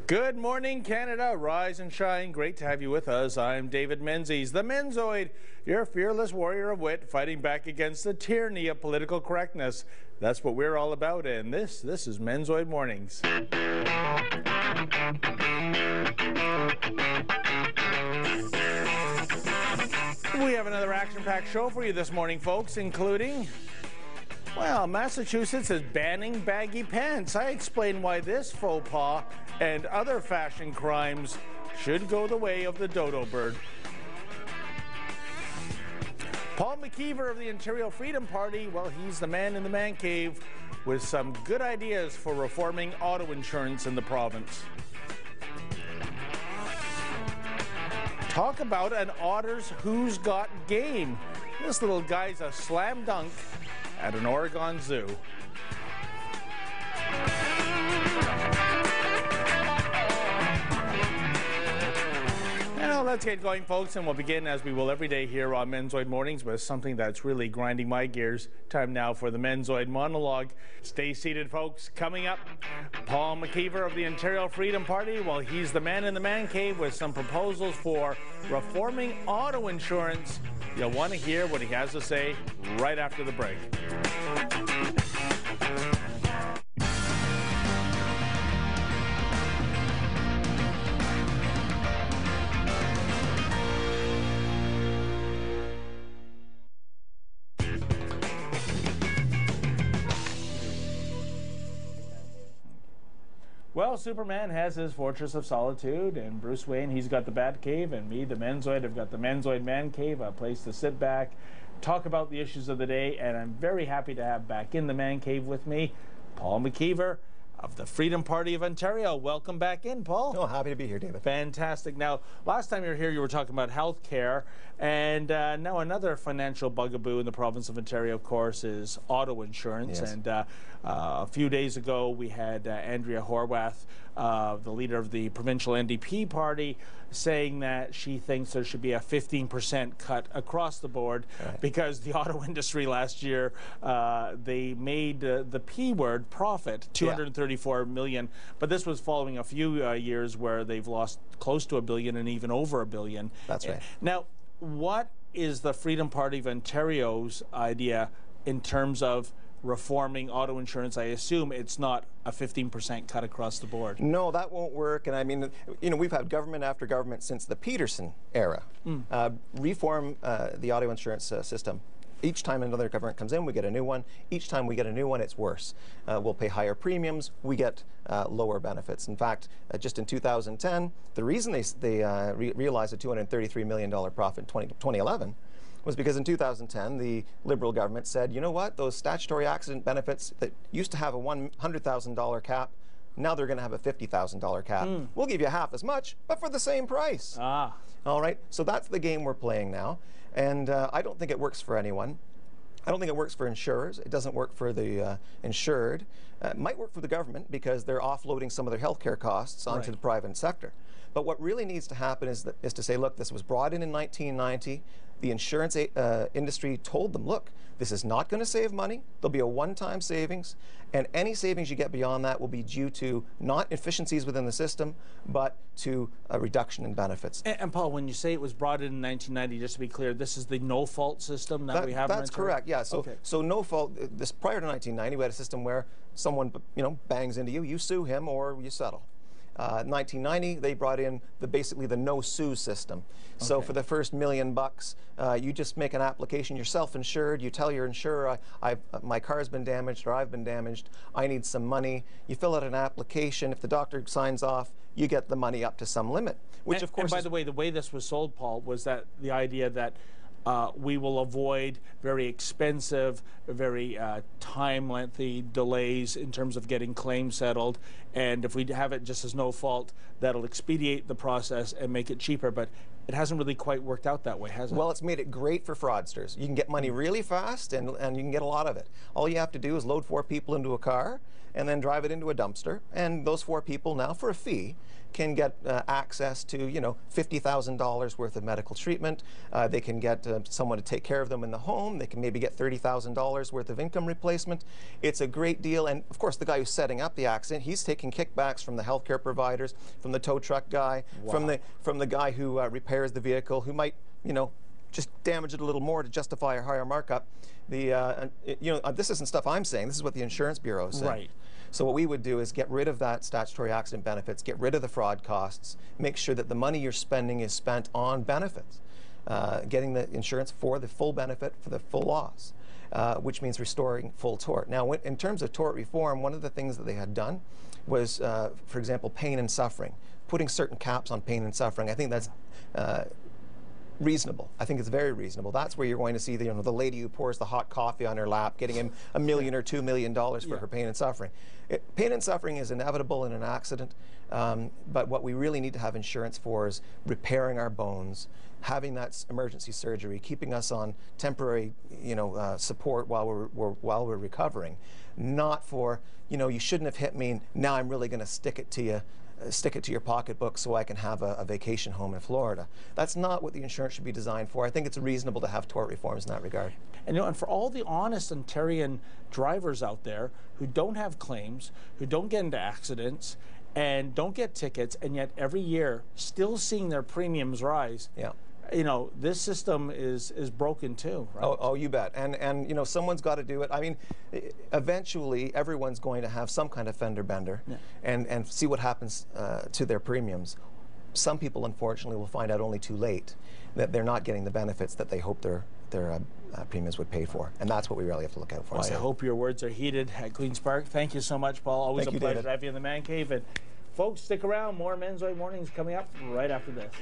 Good morning, Canada. Rise and shine. Great to have you with us. I'm David Menzies, the Menzoid, your fearless warrior of wit, fighting back against the tyranny of political correctness. That's what we're all about, and this is Menzoid Mornings. We have another action-packed show for you this morning, folks, including, well, Massachusetts is banning baggy pants. I explain why this faux pas and other fashion crimes should go the way of the dodo bird. Paul McKeever of the Ontario Freedom Party, well, he's the man in the man cave with some good ideas for reforming auto insurance in the province. Talk about an Otters Who's Got Game. This little guy's a slam dunk at an Oregon zoo. Now let's get going, folks, and we'll begin, as we will every day here on Menzoid Mornings, with something that's really grinding my gears. Time now for the Menzoid monologue. Stay seated, folks. Coming up, Paul McKeever of the Ontario Freedom Party. Well, he's the man in the man cave with some proposals for reforming auto insurance. You'll want to hear what he has to say right after the break. Well, Superman has his fortress of solitude, and Bruce Wayne, he's got the Bat Cave, and me, the Menzoid, have got the Menzoid Man Cave, a place to sit back, talk about the issues of the day, and I'm very happy to have back in the Man Cave with me, Paul McKeever of the Freedom Party of Ontario. Welcome back in, Paul. Oh, happy to be here, David. Fantastic. Now, last time you were here, you were talking about health care, and now another financial bugaboo in the province of Ontario, of course, is auto insurance. Yes. And a few days ago, we had Andrea Horwath, the leader of the provincial NDP party, saying that she thinks there should be a 15% cut across the board, right, because the auto industry last year, they made the P word, profit, $234 million. But this was following a few years where they've lost close to $1 billion and even over $1 billion. That's right. Now, what is the Freedom Party of Ontario's idea in terms of reforming auto insurance? I assume it's not a 15% cut across the board. No, that won't work. And I mean, you know, we've had government after government since the Peterson era reform the auto insurance system. Each time another government comes in, we get a new one. Each time we get a new one, it's worse. We'll pay higher premiums. We get lower benefits. In fact, just in 2010, the reason they realized a $233 million profit in 2011 was because in 2010, the Liberal government said, you know what, those statutory accident benefits that used to have a $100,000 cap, now they're going to have a $50,000 cap. We'll give you half as much, but for the same price. All right, so that's the game we're playing now. And I don't think it works for anyone. I don't think it works for insurers. It doesn't work for the insured. It might work for the government because they're offloading some of their healthcare costs onto the private sector. But what really needs to happen is to say, look, this was brought in 1990. The insurance industry told them, look, this is not going to save money. There'll be a one-time savings, and any savings you get beyond that will be due to not efficiencies within the system, but to a reduction in benefits. And Paul, when you say it was brought in 1990, just to be clear, this is the no-fault system that we have. That's correct. Yeah. So so no fault. This prior to 1990, we had a system where someone bangs into you, you sue him, or you settle. 1990, they brought in basically the no-sue system. So for the first $1 million, you just make an application. You're self-insured. You tell your insurer, my car's been damaged or I've been damaged. I need some money. You fill out an application. If the doctor signs off, you get the money up to some limit. Which, of course, and by the way this was sold, Paul, was that the idea that we will avoid very expensive, very time-lengthy delays in terms of getting claims settled. And if we have it just as no fault, that'll expedite the process and make it cheaper. But it hasn't really quite worked out that way, has it? Well, it's made it great for fraudsters. You can get money really fast, and you can get a lot of it. All you have to do is load 4 people into a car and then drive it into a dumpster, and those 4 people now, for a fee, can get access to, you know, $50,000 worth of medical treatment. They can get someone to take care of them in the home. They can maybe get $30,000 worth of income replacement. It's a great deal, and of course the guy who's setting up the accident, he's taking kickbacks from the healthcare providers, from the tow truck guy, Wow. from the guy who repairs the vehicle, who might, you know, just damage it a little more to justify a higher markup. You know, this isn't stuff I'm saying. This is what the insurance bureau is saying. Right. So what we would do is get rid of that statutory accident benefits, get rid of the fraud costs, make sure that the money you're spending is spent on benefits, getting the insurance for the full benefit for the full loss, which means restoring full tort. Now, in terms of tort reform, one of the things that they had done was, for example, pain and suffering, putting certain caps on pain and suffering. I think that's reasonable. I think it's very reasonable. That's where you're going to see the, you know, the lady who pours the hot coffee on her lap getting him $1 million or $2 million for her pain and suffering. Pain and suffering is inevitable in an accident, but what we really need to have insurance for is repairing our bones, having that emergency surgery, keeping us on temporary, you know, support while we're recovering, not for, you know, you shouldn't have hit me, now I'm really going to stick it to your pocketbook so I can have a vacation home in Florida. That's not what the insurance should be designed for. I think it's reasonable to have tort reforms in that regard. And, you know, and for all the honest Ontarian drivers out there who don't have claims, who don't get into accidents, and don't get tickets, and yet every year still seeing their premiums rise. Yeah. You know, this system is broken too, right? Oh, you bet. And you know, someone's got to do it. I mean, eventually everyone's going to have some kind of fender bender, and see what happens to their premiums. Some people, unfortunately, will find out only too late that they're not getting the benefits that they hope their premiums would pay for, and that's what we really have to look out for. Well, I hope your words are heeded at Queen's Park. Thank you so much, Paul. Always a pleasure David. to have you in the Man Cave. And folks, stick around. More Menzoid Mornings coming up right after this.